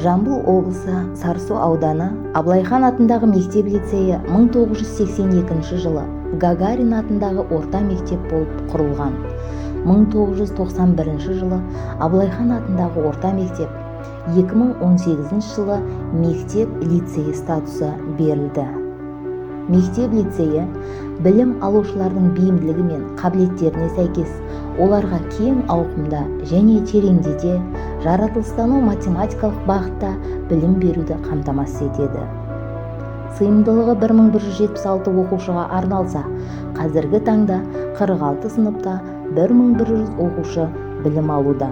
Жамбыл облысы Сарысу ауданы Абылайхан атындағы мектеп-лицейі 1982 жылы Гагарин атындағы орта мектеп болып құрылған. 1991 жылы Абылайхан атындағы орта мектеп, 2018 жылы мектеп-лицей статусы берілді. Мектеп-лицейі білім алушылардың бейімділігі мен қабілеттеріне сәйкес оларға кең ауқымда және тереңдете жаратылыстану математикалық бағытта білім беруді қамтамасыз етеді. Сыйымдылығы 1176 оқушыға арналса, қазіргі таңда 46 сыныпта 1100 оқушы білім алуда.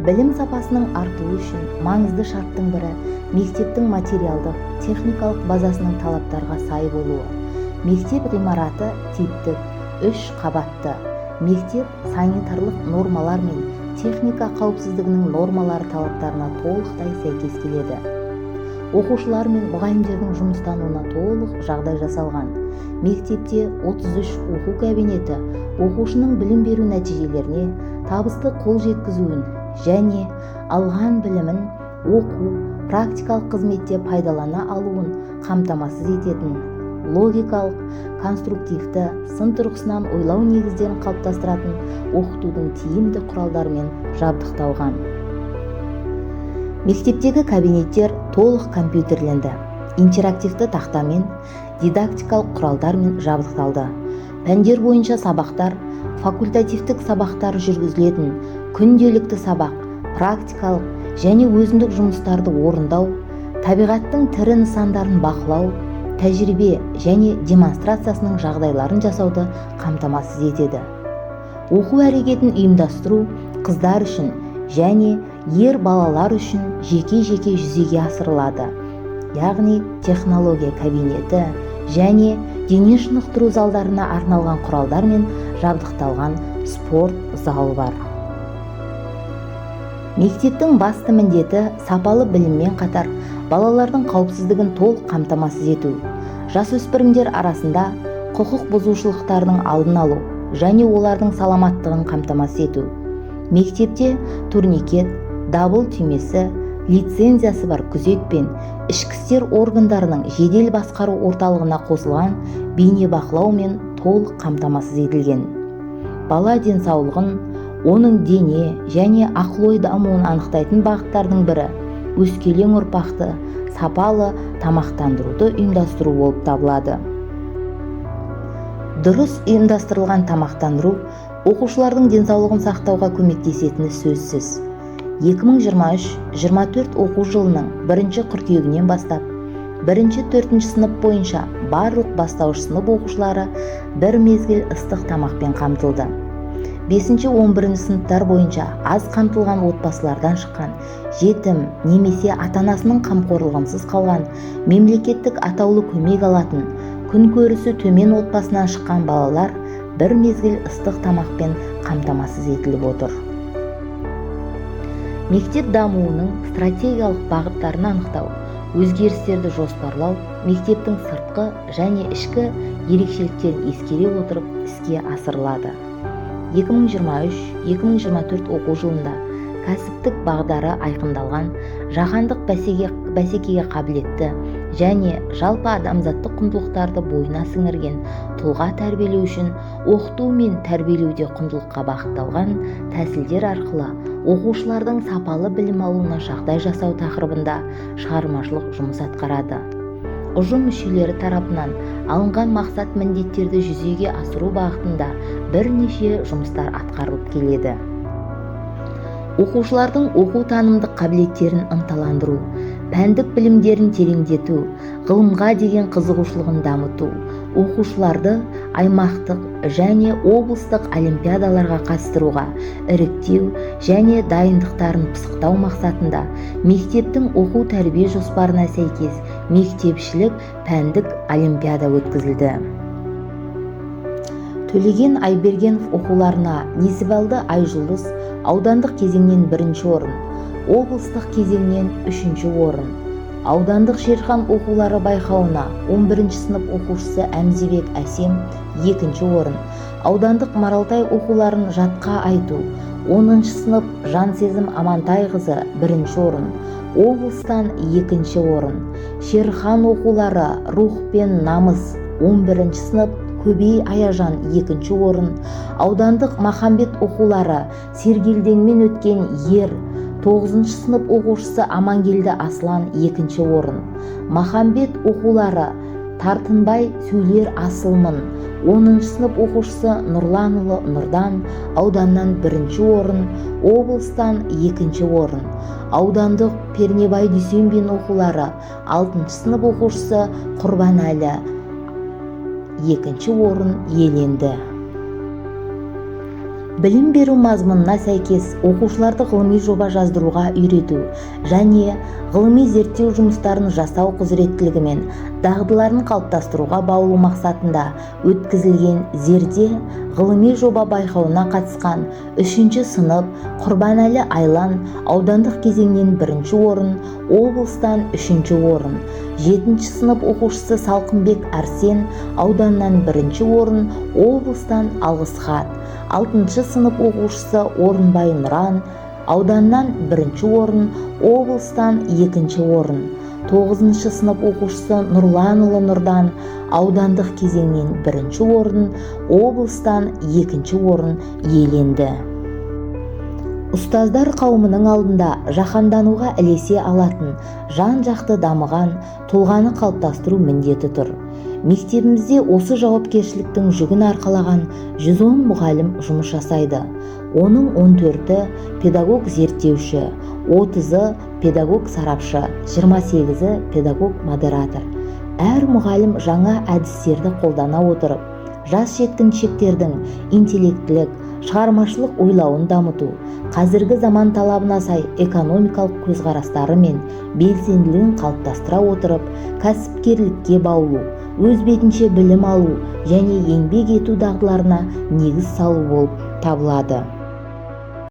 Білім сапасының артуы үшін маңызды шарттың бірі мектептің материалдық, техникалық базасының талаптарға сай болуы. Мектеп ғимараты типтік, 3 қабатты. Мектеп санитарлық нормалар мен техника қауіпсіздігінің нормалары талаптарына толықтай сәйкес келеді. Оқушылар мен мұғалімдердің жұмыстануына толық жағдай жасалған. Мектепте 33 оқу кабинеті оқушының білім беру нәтижелеріне табысты қол жеткізуін және алған білімін оқу, практикалық қызметте пайдалана алуын қамтамасыз ететін логикалық, конструктивті, сын тұрғысынан ойлау негіздерін қалыптастыратын оқытудың тиімді құралдарымен жабдықталған. Мектептегі кабинеттер толық компьютерленді, интерактивті тақтамен, дидактикалық құралдармен жабдықталды. Пәндер бойынша сабақтар, факультативтік сабақтар жүргізілетін, күнделікті сабақ, практикалық және өзіндік жұмыстарды орындау, табиғаттың тірі нысандарын бақылау, тәжірибе және демонстрациясының жағдайларын жасауды қамтамасыз етеді. Оқу әрекетін ұйымдастыру қыздар үшін және ер балалар үшін жеке-жеке жүзеге асырылады. Яғни технология кабинеті және дене шынықтыру залдарына арналған құралдармен жабдықталған спорт залы бар. Мектептің басты міндеті сапалы біліммен қатар балалардың қауіпсіздігін толық қамтамасыз ету, жасөспірімдер арасында құқық бұзушылықтардың алдын алу және олардың саламаттығын қамтамасыз ету. Мектепте турникет, дабыл түймесі, лицензиясы бар күзет пен ішкі істер органдарының жедел басқару орталығына қосылған бейнебақылау мен толық қамтамасыз етілген. Бала денсаулығын, оның дене және ақыл-ой дамуын анықтайтын бағыттардың бірі өскелең ұрпақты сапалы тамақтандыруды ұйымдастыру болып табылады. Дұрыс ұйымдастырылған тамақтандыру оқушылардың денсаулығын сақтауға көмектесетіні сөзсіз. 2023-24 оқу жылының 1 қыркүйегінен бастап 1-4 сынып бойынша барлық бастауыш сынып оқушылары бір мезгіл ыстық тамақпен қамтылды. 5-11 сыныптар бойынша аз қамтылған отбасылардан шыққан, жетім немесе ата-анасының қамқорлығынсыз қалған, мемлекеттік атаулы көмек алатын, күнкөрісі төмен отбасынан шыққан балалар бір мезгіл ыстық тамақпен қамтамасыз етіліп отыр. Мектеп дамуының стратегиялық бағыттарын анықтау, өзгерістерді жоспарлау, мектептің сыртқы және ішкі ерекшеліктерін ескере отырып іске асырылады. 2023-2024 оқу жылында кәсіптік бағдары айқындалған, жаһандық бәсекеге қабілетті және жалпы адамзаттық құндылықтарды бойына сіңірген тұлға тәрбиелеу үшін оқыту мен тәрбиелеуде құндылыққа бағытталған тәсілдер арқылы оқушылардың сапалы білім алуына жағдай жасау тақырыбында шығармашылық жұмыс атқарады. Ұжым мүшелері тарапынан алынған мақсат міндеттерді жүзеге асыру бағытында бірнеше жұмыстар атқарылып келеді. Оқушылардың оқу-танымдық қабілеттерін ынталандыру, пәндік білімдерін тереңдету, ғылымға деген қызығушылығын дамыту, оқушыларды аймақтық және облыстық олимпиадаларға қатыстыруға іріктеу және дайындықтарын пысықтау мақсатында мектептің оқу-тәрбие жоспарына сәйкес мектепшілік пәндік олимпиада өткізілді. Төлеген Айбергенов оқуларына Несібалды Айжұлдыз аудандық кезеңнен 1-ші орын, облыстық кезеңнен 3-ші орын, аудандық Шерхан оқулары байқауына 11-ші сынып оқушысы Әмзебек Әсем 2-ші орын, аудандық Маралтай оқуларын жатқа айту 10 сынып Жансезім Амантайқызы 1 орын, облыстан 2 орын. Шерхан оқулары рух пен намыс 11 сынып Көбей Аяжан 2 орын, аудандық Махамбет оқулары Сергелдеңмен өткен ер 9 сынып оқушысы Амангелді Аслан 2 орын. Махамбет оқулары Тартынбай сөйлер асылмын 10 сынып оқушысы Нұрланұлы Нұрдан ауданнан 1 орын, облыстан 2 орын. Аудандық Пернебай Дүйсенбин оқулары 6 сынып оқушысы Құрбанәлі 2 орын иеленді. Білім беру мазмұнына сәйкес оқушыларды ғылыми жоба жаздыруға үйрету және ғылыми зерттеу жұмыстарын жасау құзыреттілігі мен дағдыларын қалыптастыруға баулу мақсатында өткізілген зерде ғылыми жоба байқауына қатысқан 3 сынып Құрбанәлі Айлан аудандық кезеңнен 1 орын, облыстан 3 орын. 7 сынып оқушысы Салқынбек Арсен ауданнан 1 орын, облыстан алғыс хат. 6 сынып оқушысы Орынбай Нұран ауданнан 1 орын, облыстан 2 орын. 9 сынып оқушысы Нұрланұлы Нұрдан аудандық кезеңнен 1 орын, облыстан 2 орын иеленді. Ұстаздар қауымының алдында жаһандануға ілесе алатын, жан-жақты дамыған тұлғаны қалыптастыру міндеті тұр. Мектебімізде осы жауапкершіліктің жүгін арқалаған 110 мұғалім жұмыс жасайды. Оның 14-і педагог зерттеуші, 30-і педагог сарапшы, 28-і педагог модератор. Әр мұғалім жаңа әдістерді қолдана отырып, жас жеткіншектердің интеллектілік, шығармашылық ойлауын дамыту, қазіргі заман талабына сай экономикалық көзқарастары мен белсенділігін қалыптастыра отырып, кәсіпкерлікке баулу, өз бетінше білім алу және еңбек ету дағдыларына негіз салу болып табылады.